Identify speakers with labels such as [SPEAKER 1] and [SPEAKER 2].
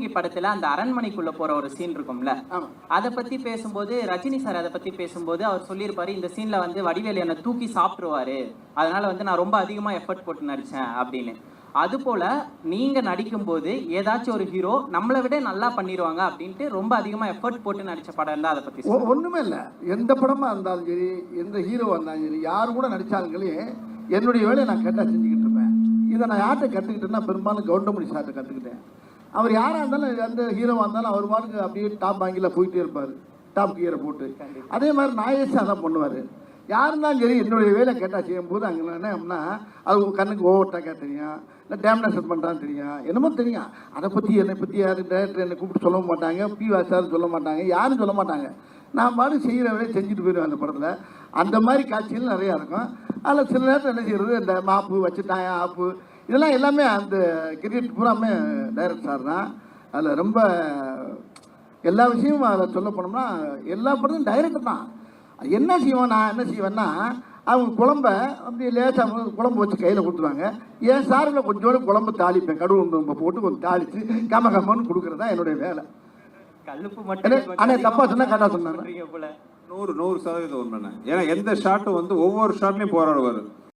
[SPEAKER 1] சந்திரமுகி படத்துல அந்த அரண்மனைக்குள்ள போற ஒரு சீன் இருக்கும்ல, அதை பத்தி பேசும்போது ரஜினி சார் அதை பத்தி பேசும்போது அவர் சொல்லியிருப்பாரு, இந்த சீன்ல வந்து வடிவேலு என்ன தூக்கி சாப்பிட்டுருவாரு, அதனால வந்து நான் ரொம்ப அதிகமா எஃபர்ட் போட்டு நடிச்சேன் அப்படின்னு. அது போல நீங்க நடிக்கும் போது ஏதாச்சும் ஒரு ஹீரோ நம்மளை விட நல்லா பண்ணிடுவாங்க அப்படின்ட்டு ரொம்ப அதிகமா எஃபர்ட் போட்டு நடிச்ச படம் இருந்தா அதை பத்தி
[SPEAKER 2] ஒண்ணுமே இல்லை. எந்த படமா இருந்தாலும் சரி, எந்த ஹீரோவா இருந்தாலும் சரி, யாரு கூட நடிச்சாங்களே என்னுடைய வேலையை நான் கேட்டா செஞ்சுக்கிட்டு இருப்பேன். இதை நான் யார்கிட்ட கற்றுக்கிட்டேன்னா பெரும்பாலும் கவுண்டமணி சார்கிட்ட கற்றுக்கிட்டேன். அவர் யாராக இருந்தாலும் எந்த ஹீரோவாக இருந்தாலும் அவர் பாட்டுக்கு அப்படியே டாப் வாங்கியில் போயிட்டே இருப்பார், டாப் கியரை போட்டு. அதே மாதிரி நாயேஷா தான் பண்ணுவார். யார் இருந்தாலும் சரி என்னுடைய வேலை கேட்டால் செய்யும்போது அங்கே என்ன அப்படின்னா அது கண்ணுக்கு ஓவர்டாக்காக தெரியும், இல்லை டேமினேஷன் பண்ணுறான்னு தெரியும், என்னமோ தெரியும். அதை பற்றி என்னை பற்றி யாரும் டேரக்டர் என்னை கூப்பிட்டு சொல்ல மாட்டாங்க, வாசாரும் சொல்ல மாட்டாங்க, யாரும் சொல்ல மாட்டாங்க. நான் பாடு செய்கிற வேலையை செஞ்சுட்டு போயிடுவேன் அந்த படத்தில். அந்த மாதிரி காட்சிகள் நிறையா இருக்கும். அதில் சில நேரத்தில் என்ன செய்கிறது, இந்த மாப்பு வச்சுட்டாங்க ஆப்பு இதெல்லாம் எல்லாமே அந்த கிரிக்கெட் பூராமே டைரக்டர் சார் தான். அதில் ரொம்ப எல்லா விஷயமும் அதில் சொல்ல போனோம்னா எல்லா படத்தும் டைரக்டர் தான். என்ன செய்வோம், நான் என்ன செய்வேன்னா அவங்க குழம்ப அப்படி லேசாக குழம்பு வச்சு கையில் கொடுத்துருவாங்க. என் சாரில் கொஞ்சோடு குழம்பு தாளிப்பேன், கடுகு போட்டு கொஞ்சம் தாளித்து கம்மன்னு கொடுக்குறது தான் என்னுடைய வேலை.
[SPEAKER 1] கல்லுப்பு மட்டும்
[SPEAKER 2] ஆனால் தப்பா சொன்னால் கரெக்டாக சொன்னாங்க.
[SPEAKER 3] 100% உண்மைண்ணே. ஏன்னா எந்த ஷாட்டும் வந்து ஒவ்வொரு ஷாட்லையும் போராடுவார்.